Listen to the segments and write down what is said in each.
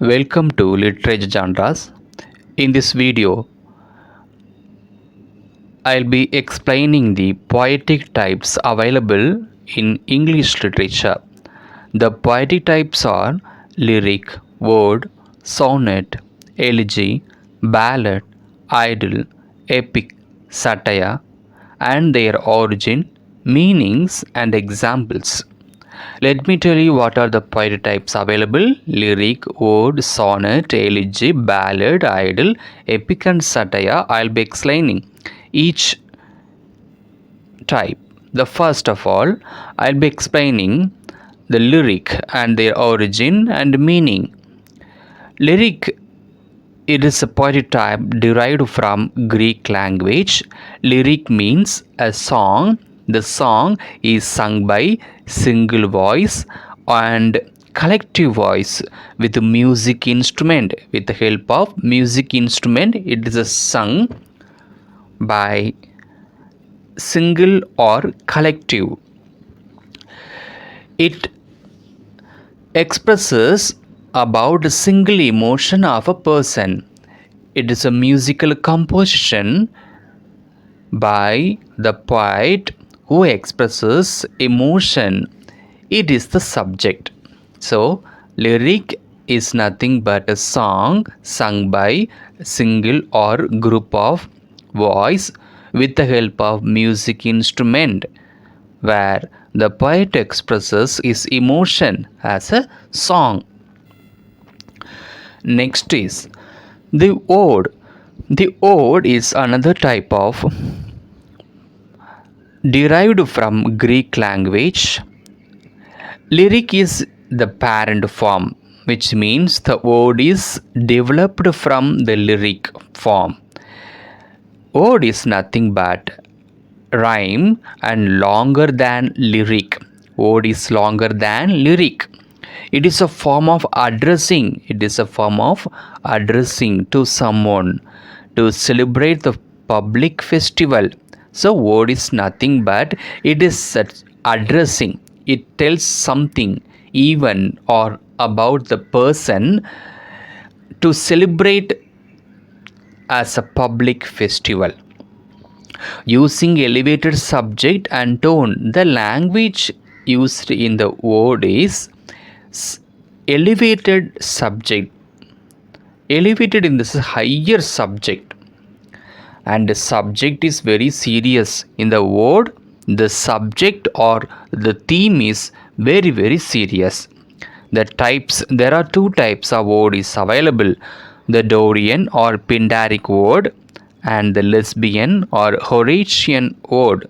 Welcome to Literature Genres. In this video, I'll be explaining the poetic types available in English literature. The poetic types are lyric, word, sonnet, elegy, ballad, idyll, epic, satire, and their origin, meanings, and examples. Let me tell you what are the poetry types available: lyric, ode, sonnet, elegy, ballad, idyll, epic, and satire. I'll be explaining each type. The first of all, I'll be explaining the lyric and their origin and meaning. Lyric, it is a poetry type derived from Greek language. Lyric means a song. The song is sung by single voice and collective voice with music instrument. With the help of music instrument, it is sung by single or collective. It expresses about a single emotion of a person. It is a musical composition by the poet who expresses emotion. It is the subject. So, lyric is nothing but a song sung by a single or group of voice with the help of music instrument, where the poet expresses his emotion as a song. Next is the ode. The ode is another type of derived from Greek language. Lyric is the parent form, which means the ode is developed from the lyric form. Ode is nothing but rhyme and longer than lyric. Ode is longer than lyric. It is a form of addressing. It is a form of addressing to someone to celebrate the public festival. So ode is nothing but it is addressing. It tells something even or about the person to celebrate as a public festival. Using elevated subject and tone, the language used in the ode is elevated subject. Elevated in this higher subject, and the subject is very serious. In the ode, the subject or the theme is very serious. There are two types of ode is available: the Dorian or Pindaric ode and the Lesbian or Horatian ode.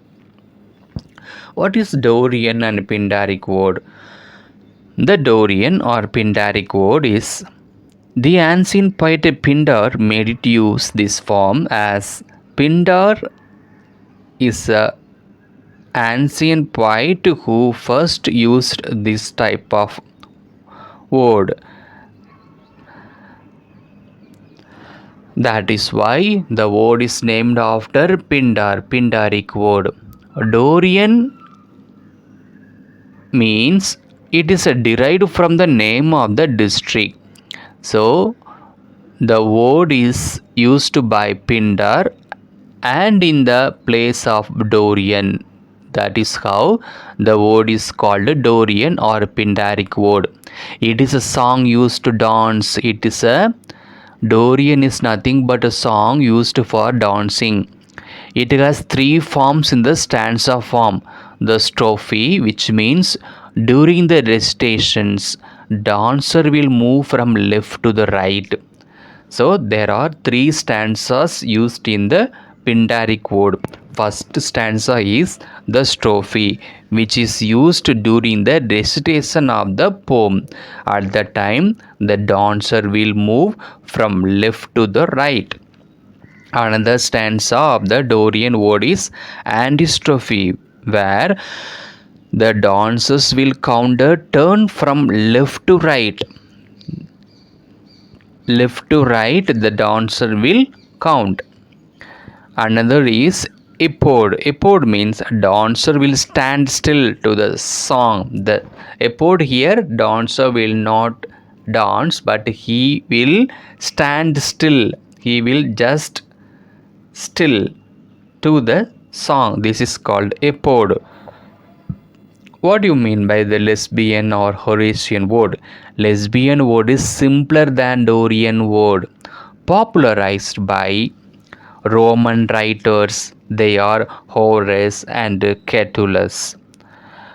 What is Dorian and Pindaric ode? The Dorian or Pindaric ode is the ancient poet Pindar made it use this form, as Pindar is a ancient poet who first used this type of ode. That is why the ode is named after Pindar, Pindaric ode. Dorian means it is derived from the name of the district. So, the ode is used by Pindar and in the place of Dorian. That is how the ode is called Dorian or Pindaric ode. It is a song used to dance. Dorian is nothing but a song used for dancing. It has three forms in the stanza form. The strophe, which means during the recitations, dancer will move from left to the right. So there are three stanzas used in the Pindaric ode. First stanza is the strophe, which is used during the recitation of the poem. At the time, the dancer will move from left to the right. Another stanza of the Dorian ode is antistrophe, where the dancers will counter turn from left to right. Left to right, the dancer will count. Another is epode. Epode means dancer will stand still to the song. The epode here, dancer will not dance, but he will stand still. He will just still to the song. This is called a pod. What do you mean by the lesbian or Horatian word? Lesbian word is simpler than Dorian word, popularized by Roman writers. They are Horace and Catullus.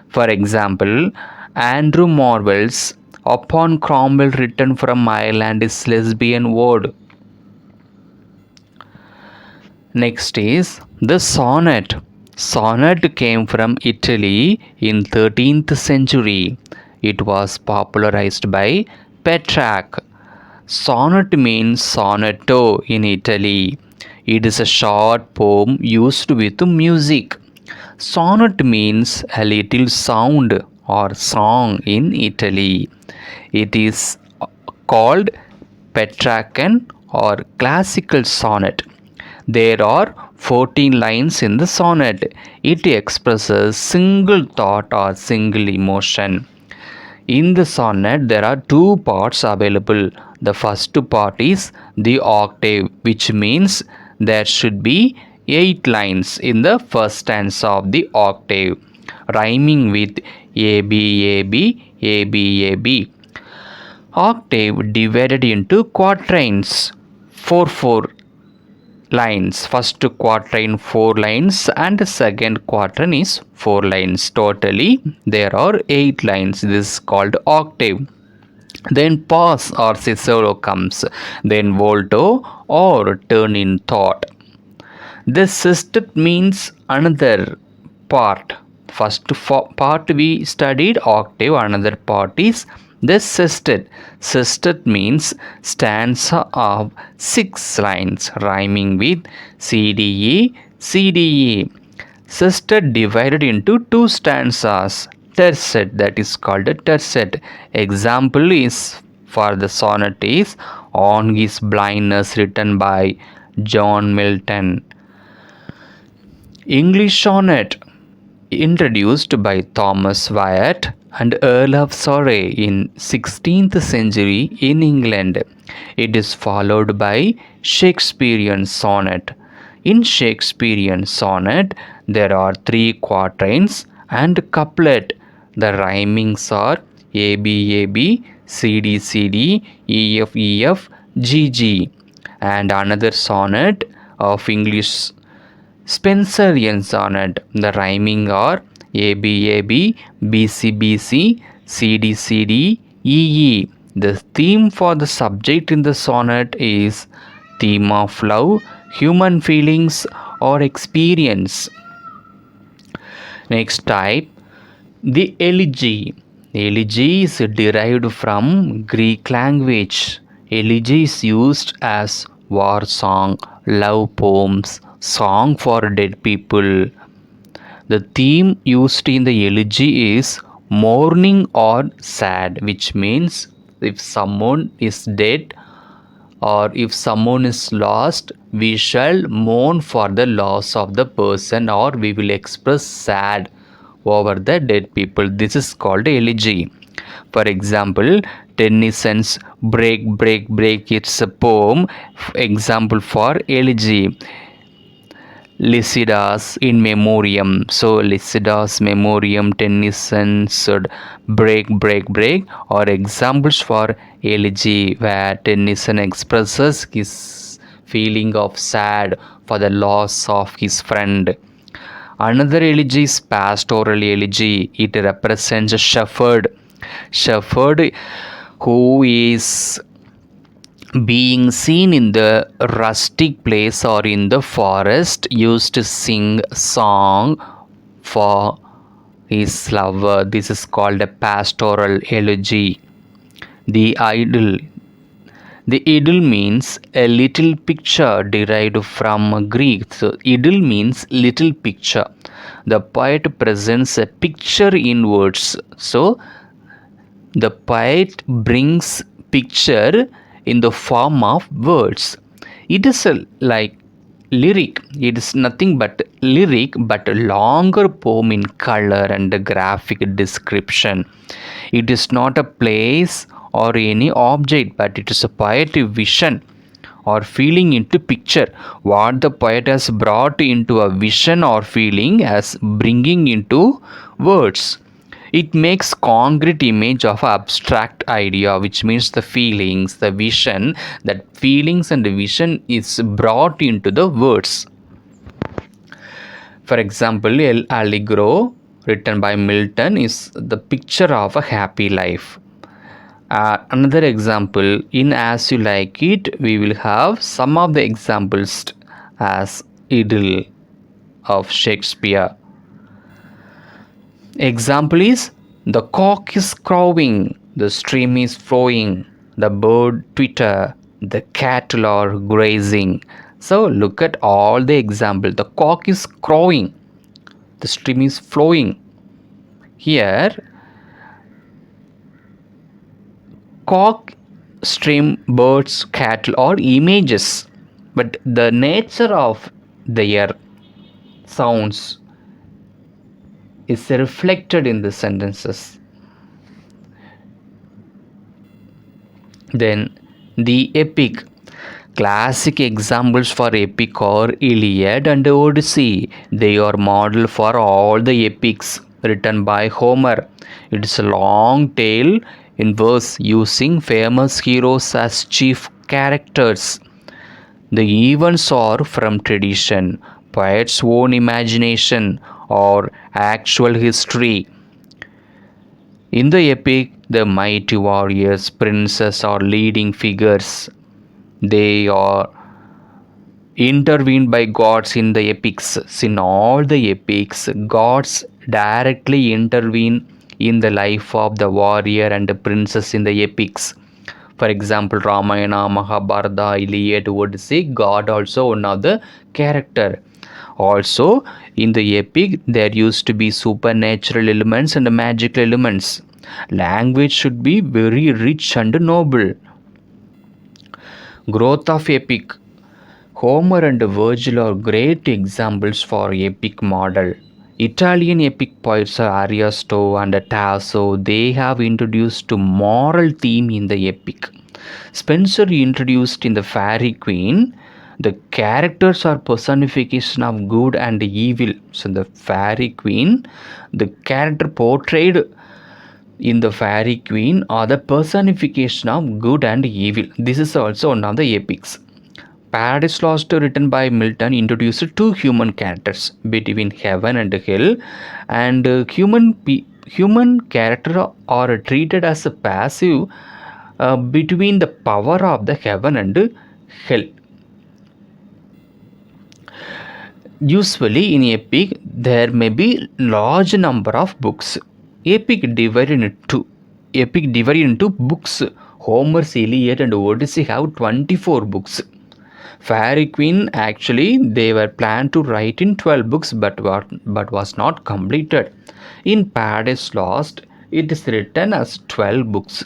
For example, Andrew Marvell's Upon Cromwell written from Ireland is lesbian word. Next is the sonnet. Sonnet came from Italy in 13th century. It was popularized by Petrarch. Sonnet means sonetto in Italy. It is a short poem used with music. Sonnet means a little sound or song in Italy. It is called Petrarchan or classical sonnet. There are 14 lines in the sonnet. It expresses single thought or single emotion. In the sonnet, there are two parts available. The first part is the octave, which means there should be 8 lines in the first stanza of the octave, rhyming with A B A B A B A B. Octave divided into quatrains, 4 lines. First quatrain 4 lines and second quatrain is 4 lines. Totally there are 8 lines. This is called octave. Then pause or cicero comes. Then volto or turn in thought. The sestet means another part. First part we studied octave, another part is the sestet. Sestet means stanza of 6 lines rhyming with CDE, CDE. Sestet divided into 2 stanzas. Tercet, that is called a tercet. Example is for the sonnet is On His Blindness, written by John Milton. English sonnet, introduced by Thomas Wyatt and Earl of Surrey in 16th century in England. It is followed by Shakespearean sonnet. In Shakespearean sonnet, there are 3 quatrains and couplet. The rhymings are A B A B, C D C D, E F E F, G G. And another sonnet of English Spenserian sonnet. The rhyming are A B A B, B C B C, C D C D, E E. The theme for the subject in the sonnet is theme of love, human feelings or experience. Next type, the elegy. Elegy is derived from Greek language. Elegy is used as war song, love poems, song for dead people. The theme used in the elegy is mourning or sad, which means if someone is dead or if someone is lost, we shall mourn for the loss of the person or we will express sad over the dead people. This is called elegy. For example, Tennyson's Break, Break, Break, it's a poem. Example for elegy. Lycidas in Memoriam. So Lycidas Memoriam, Tennyson should Break, Break, Break, or examples for elegy where Tennyson expresses his feeling of sad for the loss of his friend. Another elegy is pastoral elegy. It represents a shepherd who is being seen in the rustic place or in the forest used to sing a song for his lover. This is called a pastoral elegy. The idyll. The idyll means a little picture derived from Greek. So idyll means little picture. The poet presents a picture in words. So the poet brings picture in the form of words. It is like lyric. It is nothing but lyric, but a longer poem in color and a graphic description. It is not a place or any object, but it is a poetic vision or feeling into picture. What the poet has brought into a vision or feeling as bringing into words. It makes concrete image of abstract idea, which means the feelings, the vision, that feelings and the vision is brought into the words. For example, El Allegro, written by Milton, is the picture of a happy life. Another example, in As You Like It, we will have some of the examples as Idyll of Shakespeare. Example is the cock is crowing, the stream is flowing, the bird twitter, the cattle are grazing. So look at all the examples. The cock is crowing, the stream is flowing. Here, cock, stream, birds, cattle are images, but the nature of their sounds is reflected in the sentences. Then the epic. Classic examples for epic are Iliad and Odyssey. They are model for all the epics written by Homer. It is a long tale in verse using famous heroes as chief characters. The events are from tradition, poets' own imagination, or actual history. In the epic, the mighty warriors, princes, are leading figures. They are intervened by gods in the epics. In all the epics, gods directly intervene in the life of the warrior and the princess in the epics. For example, Ramayana, Mahabharata, Iliad, Odyssey, God also one of the character. Also, in the epic, there used to be supernatural elements and magical elements. Language should be very rich and noble. Growth of epic. Homer and Virgil are great examples for epic model. Italian epic poets Ariosto and Tasso, they have introduced a moral theme in the epic. Spenser introduced in the Fairy Queen, the characters are personification of good and evil. So the Fairy Queen, the character portrayed in the Fairy Queen are the personification of good and evil. This is also one of the epics. Paradise Lost, written by Milton, introduced two human characters between heaven and hell, and human character are treated as a passive between the power of the heaven and hell. Usually in epic there may be large number of books. Epic divided into books. Homer's Iliad and Odyssey have 24 books. Fairy Queen, actually they were planned to write in 12 books but was not completed. In Paradise Lost, it is written as 12 books.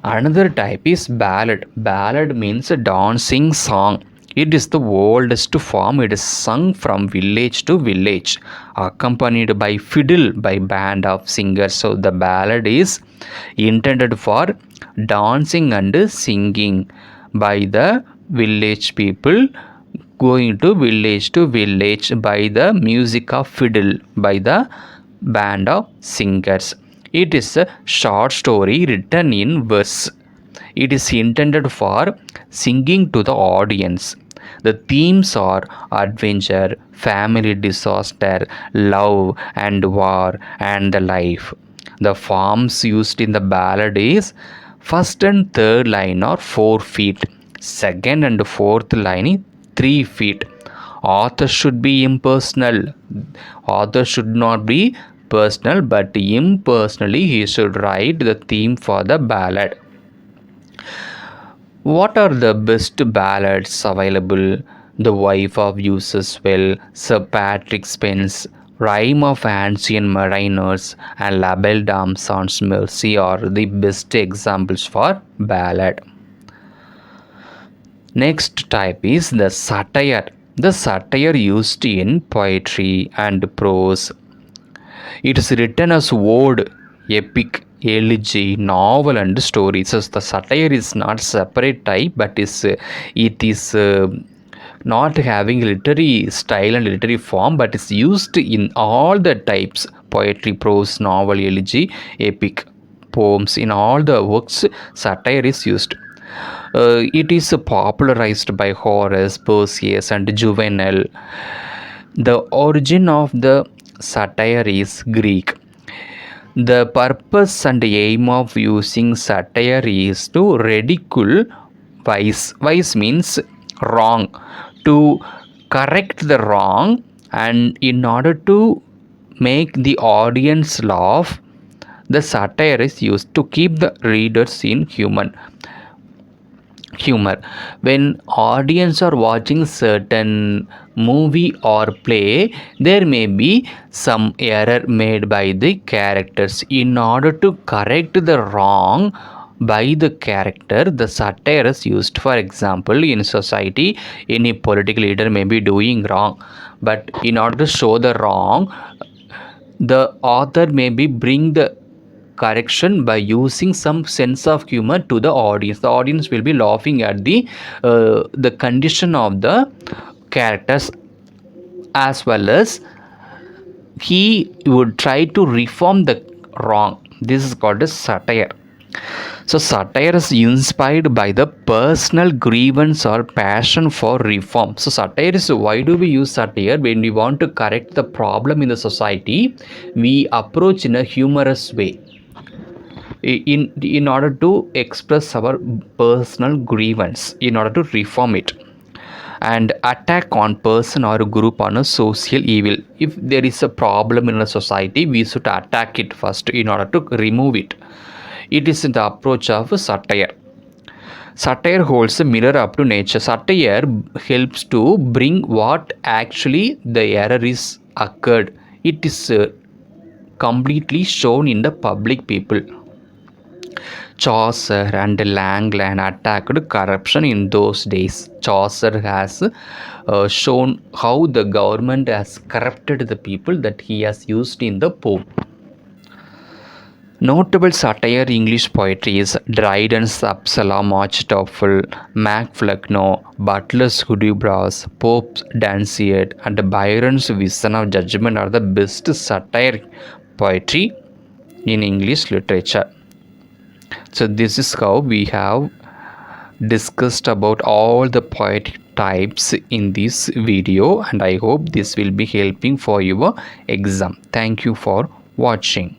Another type is ballad. Ballad means a dancing song. It is the oldest form. It is sung from village to village, accompanied by fiddle by band of singers. So the ballad is intended for dancing and singing by the village people, going to village by the music of fiddle by the band of singers. It is a short story written in verse. It is intended for singing to the audience. The themes are adventure, family disaster, love and war, and the life. The forms used in the ballad is first and third line are 4 feet, second and fourth line is 3 feet. Author should be impersonal. Author should not be personal, but impersonally he should write the theme for the ballad. What are the best ballads available? The Wife of Uses Well, Sir Patrick Spence, Rime of Ancient Mariners, and La Belle Dame Sans Mercy are the best examples for ballad. Next type is the satire. The satire used in poetry and prose. It is written as ode, epic, elegy, novel, and stories. So the satire is not separate type, but it is not having literary style and literary form, but is used in all the types: poetry, prose, novel, elegy, epic, poems. In all the works, satire is used. It is popularized by Horace, Persius, and Juvenal. The origin of the satire is Greek. The purpose and aim of using satire is to ridicule vice. Vice means wrong. To correct the wrong, and in order to make the audience laugh, the satire is used to keep the readers in humor. When audience are watching certain movie or play, there may be some error made by the characters. In order to correct the wrong by the character, the satire is used. For example, in society, any political leader may be doing wrong, but in order to show the wrong, the author maybe bring the correction by using some sense of humor to the audience. The audience will be laughing at the condition of the characters, as well as he would try to reform the wrong. This is called as satire. So satire is inspired by the personal grievance or passion for reform. So satire is, why do we use satire? When we want to correct the problem in the society, we approach in a humorous way, in order to express our personal grievance, in order to reform it, and attack on person or group on a social evil. If there is a problem in a society, we should attack it first in order to remove it. It is the approach of satire. Satire holds a mirror up to nature. Satire helps to bring what actually the error is occurred. It is completely shown in the public people. Chaucer and Langland attacked corruption in those days. Chaucer has shown how the government has corrupted the people, that he has used in the poem. Notable satire English poetry is Dryden's Absalom, Achtophel, Macflugno, Butler's Hudibras, Pope's Danciad, and Byron's Vision of Judgment are the best satire poetry in English literature. So this is how we have discussed about all the poetic types in this video, and I hope this will be helping for your exam. Thank you for watching.